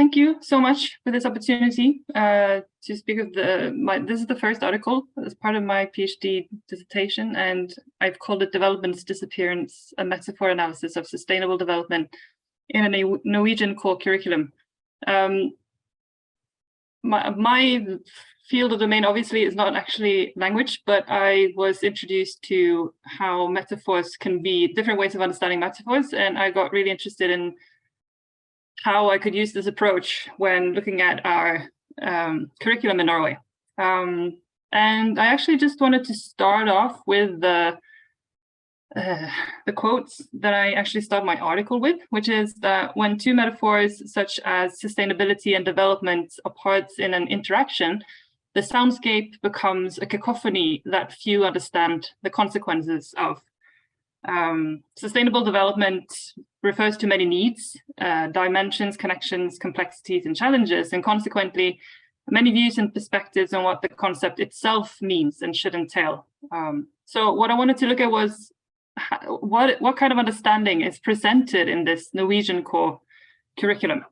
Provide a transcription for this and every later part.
thank you so much for this opportunity to speak of this is the first article as part of my PhD dissertation, and I've called it Development's Disappearance, a Metaphor Analysis of Sustainable Development in a Norwegian Core Curriculum. My field of domain obviously is not actually language, but I was introduced to how metaphors can be different ways of understanding metaphors, and I got really interested in how I could use this approach when looking at our curriculum in Norway. And I actually just wanted to start off with the quotes that I actually start my article with, which is that when two metaphors such as sustainability and development are parts in an interaction, the soundscape becomes a cacophony that few understand the consequences of. Sustainable development refers to many needs, dimensions, connections, complexities, and challenges, and consequently, many views and perspectives on what the concept itself means and should entail. So what I wanted to look at was what kind of understanding is presented in this Norwegian core curriculum.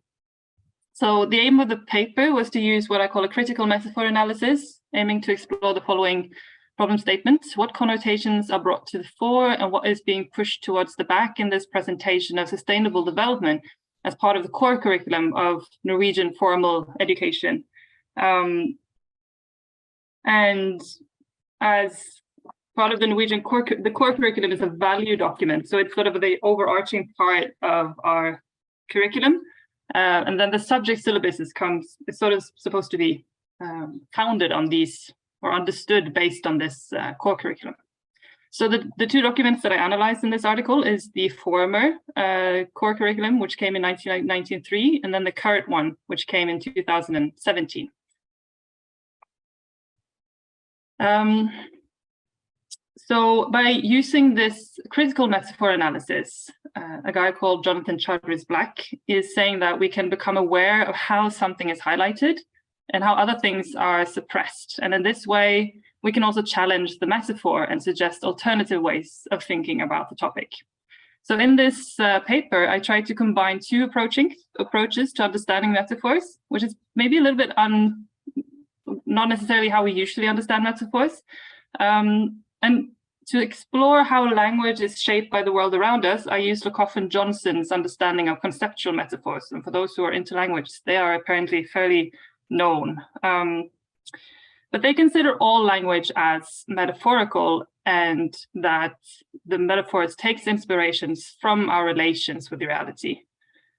So the aim of the paper was to use what I call a critical metaphor analysis, aiming to explore the following problem statements: what connotations are brought to the fore and what is being pushed towards the back in this presentation of sustainable development as part of the core curriculum of Norwegian formal education. And as part of the Norwegian core curriculum is a value document. So it's sort of the overarching part of our curriculum. And then the subject syllabus is sort of supposed to be founded on these or understood based on this core curriculum. So the two documents that I analyzed in this article is the former core curriculum, which came in 1993, and then the current one, which came in 2017. So by using this critical metaphor analysis, a guy called Jonathan Chaudhry-Black is saying that we can become aware of how something is highlighted and how other things are suppressed. And in this way, we can also challenge the metaphor and suggest alternative ways of thinking about the topic. So in this paper, I tried to combine two approaches to understanding metaphors, which is maybe a little bit not necessarily how we usually understand metaphors. And to explore how language is shaped by the world around us, I used Lecoff and Johnson's understanding of conceptual metaphors. And for those who are into language, they are apparently fairly known. But they consider all language as metaphorical, and that the metaphors takes inspirations from our relations with reality.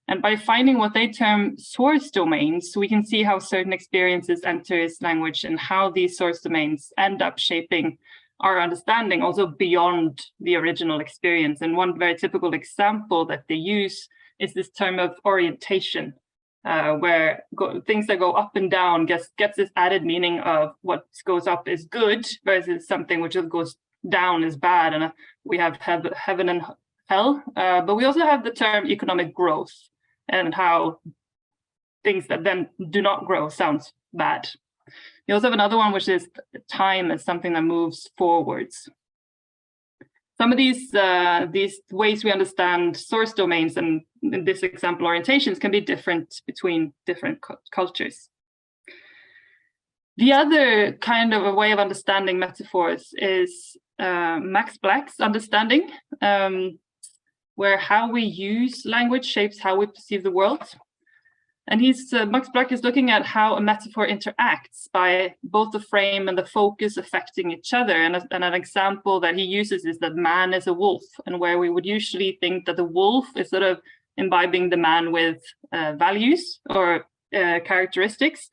And by finding what they term source domains, we can see how certain experiences enter language and how these source domains end up shaping our understanding also beyond the original experience. And one very typical example that they use is this term of orientation, where things that go up and down gets this added meaning of what goes up is good versus something which goes down is bad. And we have heaven and hell, but we also have the term economic growth and how things that then do not grow sounds bad. You also have another one, which is time as something that moves forwards. Some of these ways we understand source domains, and in this example, orientations, can be different between different cultures. The other kind of a way of understanding metaphors is Max Black's understanding, where how we use language shapes how we perceive the world. And Max Black is looking at how a metaphor interacts by both the frame and the focus affecting each other. And an example that he uses is that man is a wolf, and where we would usually think that the wolf is sort of imbibing the man with values or characteristics.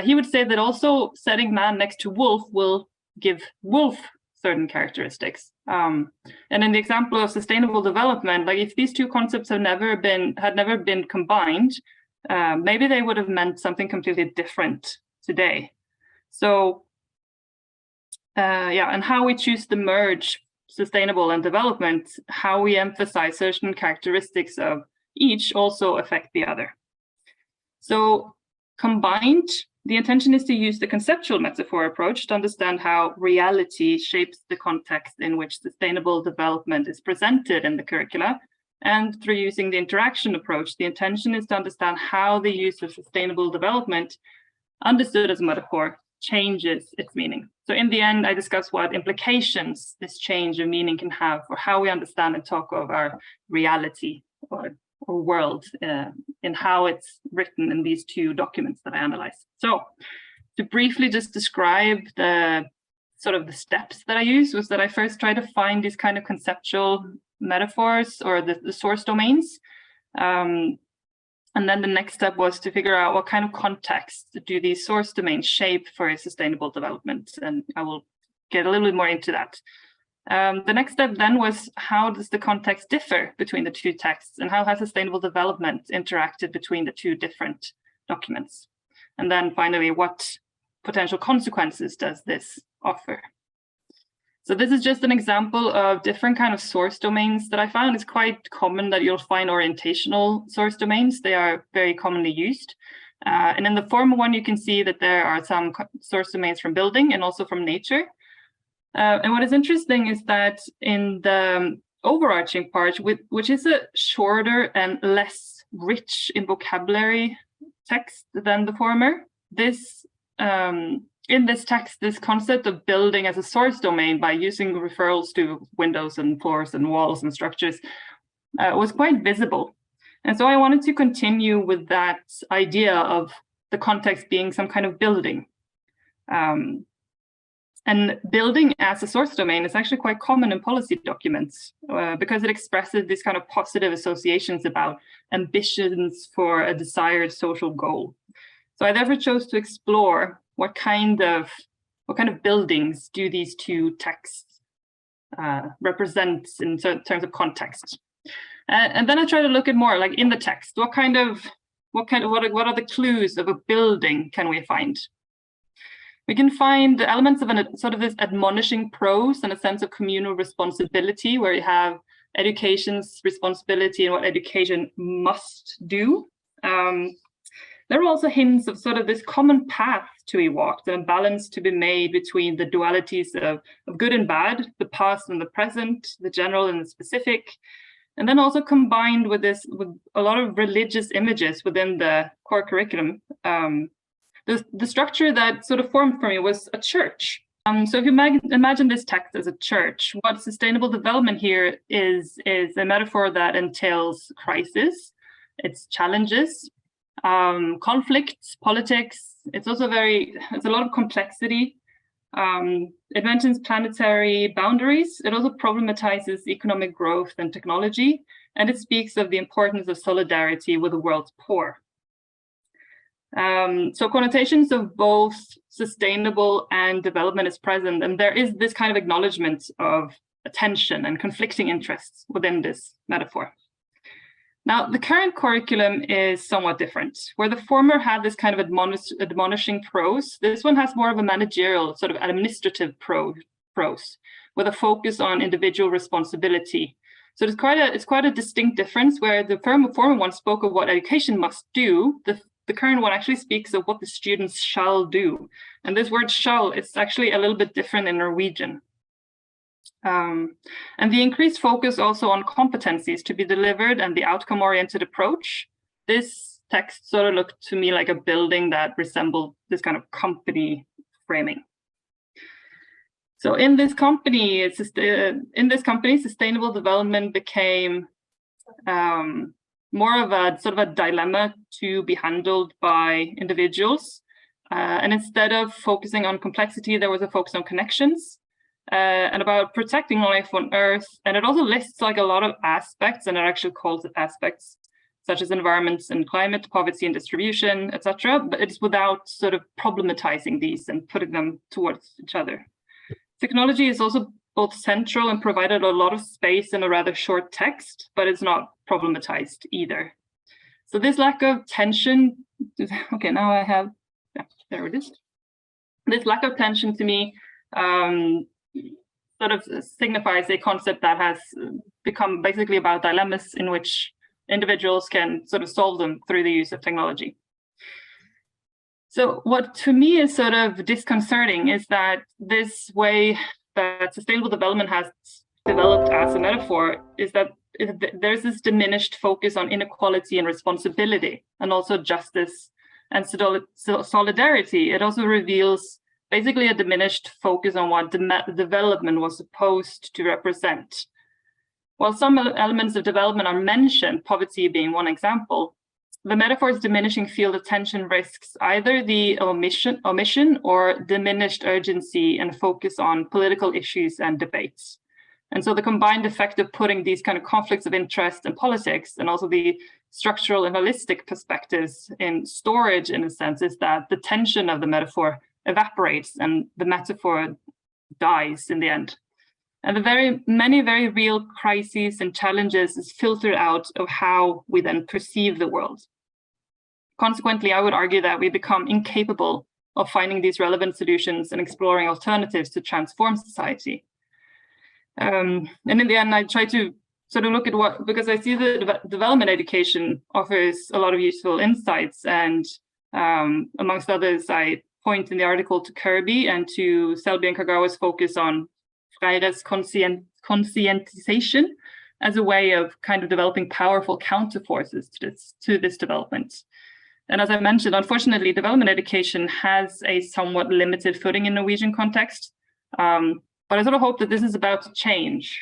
He would say that also setting man next to wolf will give wolf certain characteristics. And in the example of sustainable development, like if these two concepts had never been combined, maybe they would have meant something completely different today. So, and how we choose to merge sustainable and development, how we emphasize certain characteristics of each also affect the other. So combined, the intention is to use the conceptual metaphor approach to understand how reality shapes the context in which sustainable development is presented in the curricula, And through using the interaction approach, the intention is to understand how the use of sustainable development, understood as a metaphor, changes its meaning. So in the end, I discuss what implications this change of meaning can have for how we understand and talk of our reality or world in how it's written in these two documents that I analyze. So to briefly just describe the sort of the steps that I use was that I first try to find these kind of conceptual metaphors or the source domains. And then the next step was to figure out what kind of context do these source domains shape for a sustainable development. And I will get a little bit more into that. The next step then was how does the context differ between the two texts and how has sustainable development interacted between the two different documents? And then finally, what potential consequences does this offer? So this is just an example of different kind of source domains that I found. It's quite common that you'll find orientational source domains. They are very commonly used. And in the former one, you can see that there are some source domains from building and also from nature. And what is interesting is that in the overarching part, which is a shorter and less rich in vocabulary text than the former, this in this text, this concept of building as a source domain by using referrals to windows and floors and walls and structures was quite visible. And so I wanted to continue with that idea of the context being some kind of building. And building as a source domain is actually quite common in policy documents because it expresses these kind of positive associations about ambitions for a desired social goal. So I therefore chose to explore what kind of buildings do these two texts represent in terms of context. And then I try to look at more like in the text, what are the clues of a building can we find? We can find elements of sort of this admonishing prose and a sense of communal responsibility, where you have education's responsibility and what education must do. There are also hints of sort of this common path to be walked and a balance to be made between the dualities of good and bad, the past and the present, the general and the specific, and then also combined with a lot of religious images within the core curriculum. The structure that sort of formed for me was a church. So if you imagine this text as a church, what sustainable development here is a metaphor that entails crisis, its challenges, conflicts, politics. It's also it's a lot of complexity. It mentions planetary boundaries. It also problematizes economic growth and technology, and it speaks of the importance of solidarity with the world's poor. So connotations of both sustainable and development is present, and there is this kind of acknowledgement of tension and conflicting interests within this metaphor. Now, the current curriculum is somewhat different. Where the former had this kind of admonishing prose, this one has more of a managerial, sort of administrative prose, with a focus on individual responsibility. So it's quite a distinct difference, where the former one spoke of what education must do. The current one actually speaks of what the students shall do. And this word shall is actually a little bit different in Norwegian. And the increased focus also on competencies to be delivered and the outcome-oriented approach. This text sort of looked to me like a building that resembled this kind of company framing. So in this company, sustainable development became more of a sort of a dilemma to be handled by individuals. And instead of focusing on complexity, there was a focus on connections. And about protecting life on Earth. And it also lists like a lot of aspects, and it actually calls it aspects, such as environments and climate, poverty and distribution, etc. But it's without sort of problematizing these and putting them towards each other. Technology is also both central and provided a lot of space in a rather short text, but it's not problematized either. So this lack of tension, okay, now I have, yeah, there it is. This lack of tension to me sort of signifies a concept that has become basically about dilemmas in which individuals can sort of solve them through the use of technology. So what to me is sort of disconcerting is that this way that sustainable development has developed as a metaphor is that there's this diminished focus on inequality and responsibility, and also justice and solidarity. It also reveals basically a diminished focus on what development was supposed to represent. While some elements of development are mentioned, poverty being one example, the metaphor's diminishing field of attention risks either the omission or diminished urgency and focus on political issues and debates. And so the combined effect of putting these kind of conflicts of interest and politics, and also the structural and holistic perspectives in storage, in a sense, is that the tension of the metaphor evaporates and the metaphor dies in the end. And the many very real crises and challenges is filtered out of how we then perceive the world. Consequently, I would argue that we become incapable of finding these relevant solutions and exploring alternatives to transform society. And in the end, I try to sort of look at what, because I see the development education offers a lot of useful insights, and amongst others, I point in the article to Kirby and to Selby and Kagawa's focus on Freire's conscientization as a way of kind of developing powerful counterforces to this development. And as I mentioned, unfortunately, development education has a somewhat limited footing in Norwegian context. But I sort of hope that this is about to change.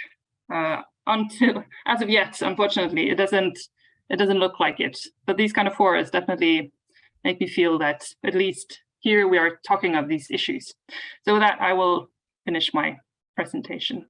Until, as of yet, unfortunately, it doesn't look like it. But these kind of forums definitely make me feel that at least here we are talking of these issues. So with that, I will finish my presentation.